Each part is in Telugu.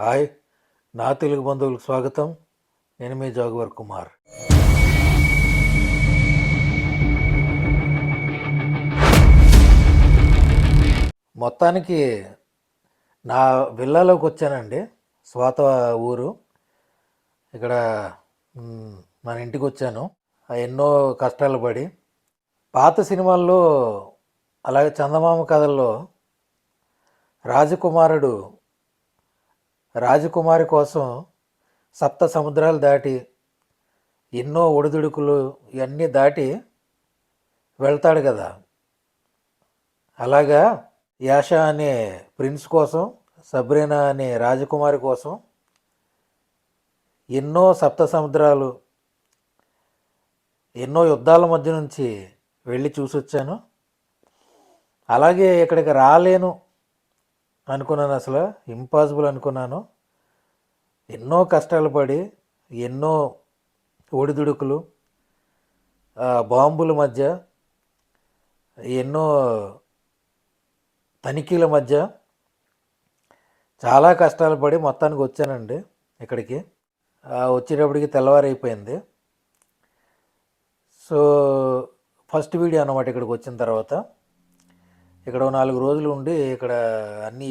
హాయ్, నా తెలుగు బంధువులకు స్వాగతం. నేను మీ జాగువర్ కుమార్. మొత్తానికి నా విల్లాలోకి వచ్చానండి. స్వాత ఊరు ఇక్కడ మన ఇంటికి వచ్చాను. ఎన్నో కష్టాలు పడి పాత సినిమాల్లో అలాగే చందమామ కథల్లో రాజకుమారి కోసం సప్త సముద్రాలు దాటి ఎన్నో ఒడిదుడుకులు ఇవన్నీ దాటి వెళ్తాడు కదా. అలాగా యాషా అనే ప్రిన్స్ కోసం, సబ్రీనా అనే రాజకుమారి కోసం ఎన్నో సప్త సముద్రాలు, ఎన్నో యుద్ధాల మధ్య నుంచి వెళ్ళి చూసొచ్చాను. అలాగే ఇక్కడికి రాలేను అనుకున్నాను, అసలు ఇంపాసిబుల్ అనుకున్నాను. ఎన్నో కష్టాలు పడి, ఎన్నో ఒడిదుడుకులు, బాంబుల మధ్య, ఎన్నో తనిఖీల మధ్య చాలా కష్టాలు పడి మొత్తానికి వచ్చానండి ఇక్కడికి. వచ్చేటప్పటికి తెల్లవారైపోయింది. సో ఫస్ట్ వీడియో అన్నమాట ఇక్కడికి వచ్చిన తర్వాత. ఇక్కడ 4 రోజులు ఉండి ఇక్కడ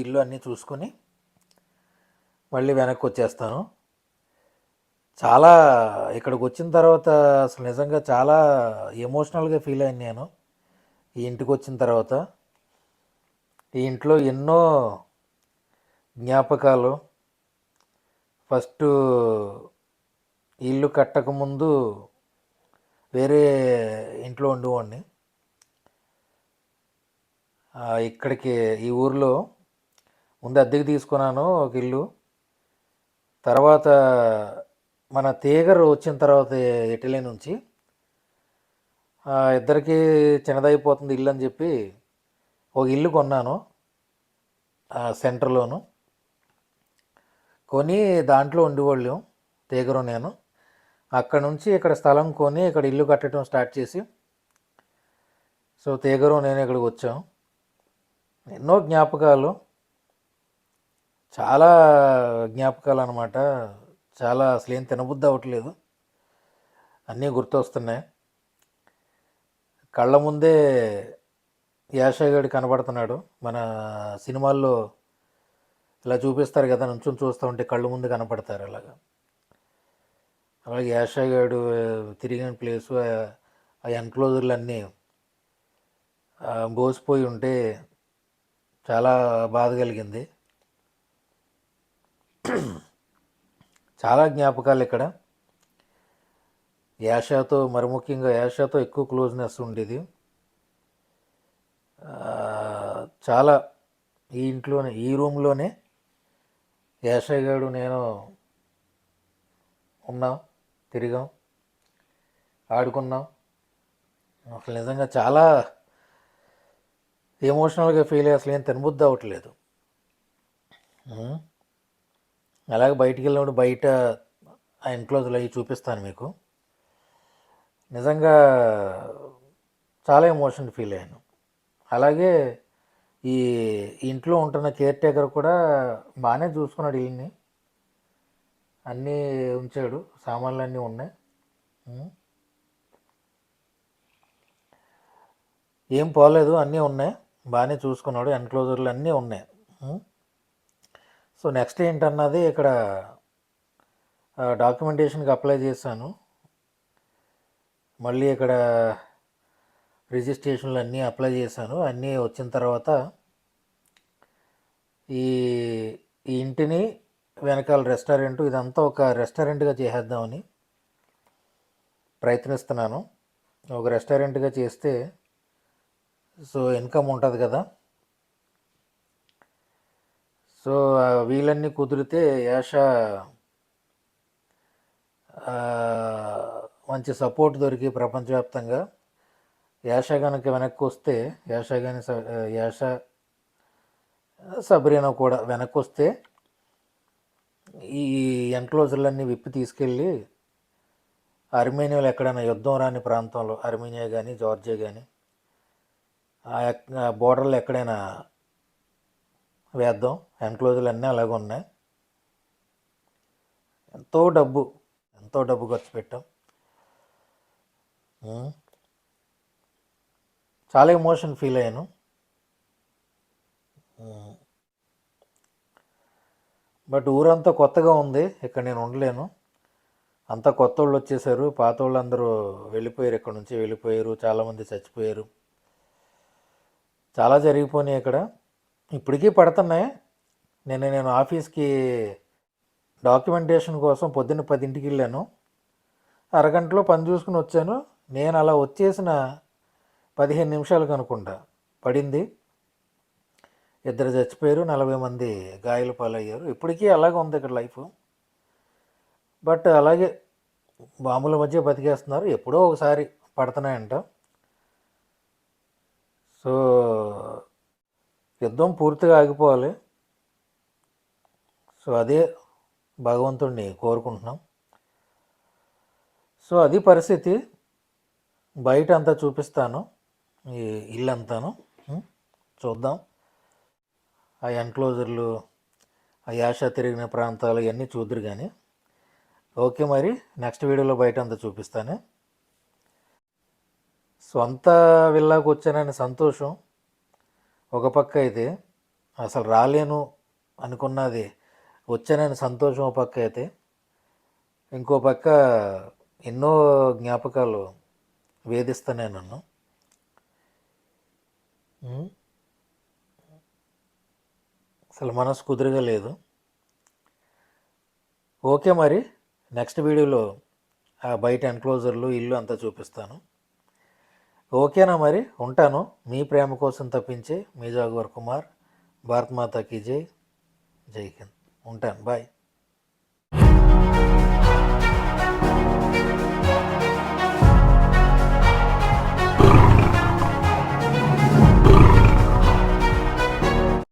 ఇల్లు అన్నీ చూసుకొని మళ్ళీ వెనక్కి వచ్చేస్తాను. చాలా ఇక్కడికి వచ్చిన తర్వాత అసలు నిజంగా చాలా ఎమోషనల్గా ఫీల్ అయ్యాను నేను ఈ ఇంటికి వచ్చిన తర్వాత. ఈ ఇంట్లో ఎన్నో జ్ఞాపకాలు. ఫస్ట్ ఇల్లు కట్టకముందు వేరే ఇంట్లో ఉండేవాడిని. ఇక్కడికి ఈ ఊరిలో ముందు అద్దెకి తీసుకున్నాను ఒక ఇల్లు. తర్వాత మన తీగరు వచ్చిన తర్వాత ఇటలీ నుంచి ఇద్దరికి చిన్నదైపోతుంది ఇల్లు అని చెప్పి ఒక ఇల్లు కొన్నాను సెంటర్లోను. కొని దాంట్లో ఉండేవాళ్ళం తీగరు నేను. అక్కడ నుంచి ఇక్కడ స్థలం కొని ఇక్కడ ఇల్లు కట్టడం స్టార్ట్ చేసి, సో తీగరు నేను ఇక్కడికి వచ్చాం. ఎన్నో జ్ఞాపకాలు, చాలా జ్ఞాపకాలు అన్నమాట. చాలా అసలు ఏం తినబుద్ధి అవ్వట్లేదు, అన్నీ గుర్తొస్తున్నాయి. కళ్ళ ముందే యాషగాడు కనబడుతున్నాడు. మన సినిమాల్లో ఇలా చూపిస్తారు కదా, నుంచుని చూస్తూ ఉంటే కళ్ళు ముందు కనపడతారు అలాగా. అలాగే యాషగాడు తిరిగిన ప్లేసు, ఆ ఎన్క్లోజర్లు అన్నీ బోసిపోయి ఉంటే చాలా బాధ కలిగింది. చాలా జ్ఞాపకాలు ఇక్కడ. యాషాతో, మరి ముఖ్యంగా యాషాతో ఎక్కువ క్లోజ్నెస్ ఉండేది. చాలా ఈ ఇంట్లోనే, ఈ రూమ్లోనే యాషగాడు నేను ఉన్నాం, తిరిగాం, ఆడుకున్నాం. అసలు నిజంగా చాలా ఎమోషనల్గా ఫీల్ అయ్యి అసలు ఏం తినబుద్ధి అవ్వట్లేదు. అలాగే బయటికి వెళ్ళినప్పుడు బయట ఆ ఎన్క్లోజర్లు అవి చూపిస్తాను మీకు. నిజంగా చాలా ఎమోషన్ ఫీల్ అయ్యాను. అలాగే ఈ ఇంట్లో ఉంటున్న కేర్ టేకర్ కూడా బాగానే చూసుకున్నాడు ఇల్లుని, అన్నీ ఉంచాడు, సామాన్లు అన్నీ ఉన్నాయి. ఏం పోలేదు, అన్నీ ఉన్నాయి, బాగానే చూసుకున్నాడు. ఎన్క్లోజర్లు అన్నీ ఉన్నాయి. సో నెక్స్ట్ ఏంటన్నది ఇక్కడ డాక్యుమెంటేషన్కి అప్లై చేశాను. మళ్ళీ ఇక్కడ రిజిస్ట్రేషన్లు అన్నీ అప్లై చేశాను. అన్నీ వచ్చిన తర్వాత ఈ ఇంటిని వెనకాల రెస్టారెంట్, ఇదంతా ఒక రెస్టారెంట్గా చేసేద్దామని ప్రయత్నిస్తున్నాను. ఒక రెస్టారెంట్గా చేస్తే సో ఇన్కమ్ ఉంటుంది కదా. సో వీళ్ళన్నీ కుదిరితే యాషా మంచి సపోర్ట్ దొరికి ప్రపంచవ్యాప్తంగా యాషా కనుక వెనక్కి వస్తే, యాషా సబ్రీనా కూడా వెనక్కి వస్తే ఈ ఎన్క్లోజర్లన్నీ విప్పి తీసుకెళ్ళి అర్మేనియాలో ఎక్కడైనా యుద్ధం రాని ప్రాంతంలో, అర్మేనియా కానీ జార్జియా కానీ ఆ బోర్డర్లో ఎక్కడైనా వేద్దాం. ఎన్క్లోజర్లు అన్నీ అలాగే ఉన్నాయి. ఎంతో డబ్బు ఎంతో డబ్బు ఖర్చు పెట్టాం. ఉమ్. చాలా ఎమోషన్ ఫీల్ అయ్యాను. ఉమ్. బట్ ఊరంతా కొత్తగా ఉంది, ఇక్కడ నేను ఉండలేను. అంతా కొత్త వాళ్ళు వచ్చేసారు, పాత వాళ్ళు అందరూ వెళ్ళిపోయారు, ఇక్కడ నుంచి వెళ్ళిపోయారు, చాలామంది చచ్చిపోయారు, చాలా జరిగిపోయినాయి ఇక్కడ. ఇప్పటికీ పడుతున్నాయి. నేను ఆఫీస్కి డాక్యుమెంటేషన్ కోసం పొద్దున్న 10ంటికి వెళ్ళాను, అరగంటలో పని చూసుకుని వచ్చాను. నేను అలా వచ్చేసిన 15 నిమిషాలకు అనుకుంటా పడింది. 2 చచ్చిపోయారు, 40 మంది గాయాల పాలయ్యారు. ఇప్పటికీ అలాగే ఉంది ఇక్కడ లైఫ్. బట్ అలాగే బాంబుల మధ్య బతికేస్తున్నారు. ఎప్పుడో ఒకసారి పడుతున్నాయంట. సో యుద్ధం పూర్తిగా ఆగిపోవాలి. సో అదే భగవంతుడిని కోరుకుంటున్నాం. సో అది పరిస్థితి. బయట అంతా చూపిస్తాను, ఈ ఇల్లు అంతాను. చూద్దాం. ఆ ఎన్క్లోజర్లు, ఆ యాష తిరిగిన ప్రాంతాలు ఇవన్నీ చూద్దరు కానీ. ఓకే, మరి నెక్స్ట్ వీడియోలో బయట అంతా చూపిస్తాను. సొంత విల్లాకు వచ్చానని సంతోషం ఒక పక్క అయితే, అసలు రాలేను అనుకున్నది వచ్చానని సంతోషం ఒక పక్క అయితే, ఇంకో పక్క ఎన్నో జ్ఞాపకాలు వేధిస్తానే నన్ను. అసలు మనసు కుదురుగా లేదు. ఓకే, మరి నెక్స్ట్ వీడియోలో ఆ బయట ఎన్క్లోజర్లు, ఇల్లు అంతా చూపిస్తాను. ఓకేనా, మరి ఉంటాను. మీ ప్రేమ కోసం తప్పించే మీ జాగువర్ కుమార్. భారత్ మాతాకి జై. జై హింద్. ఉంటాను. బాయ్.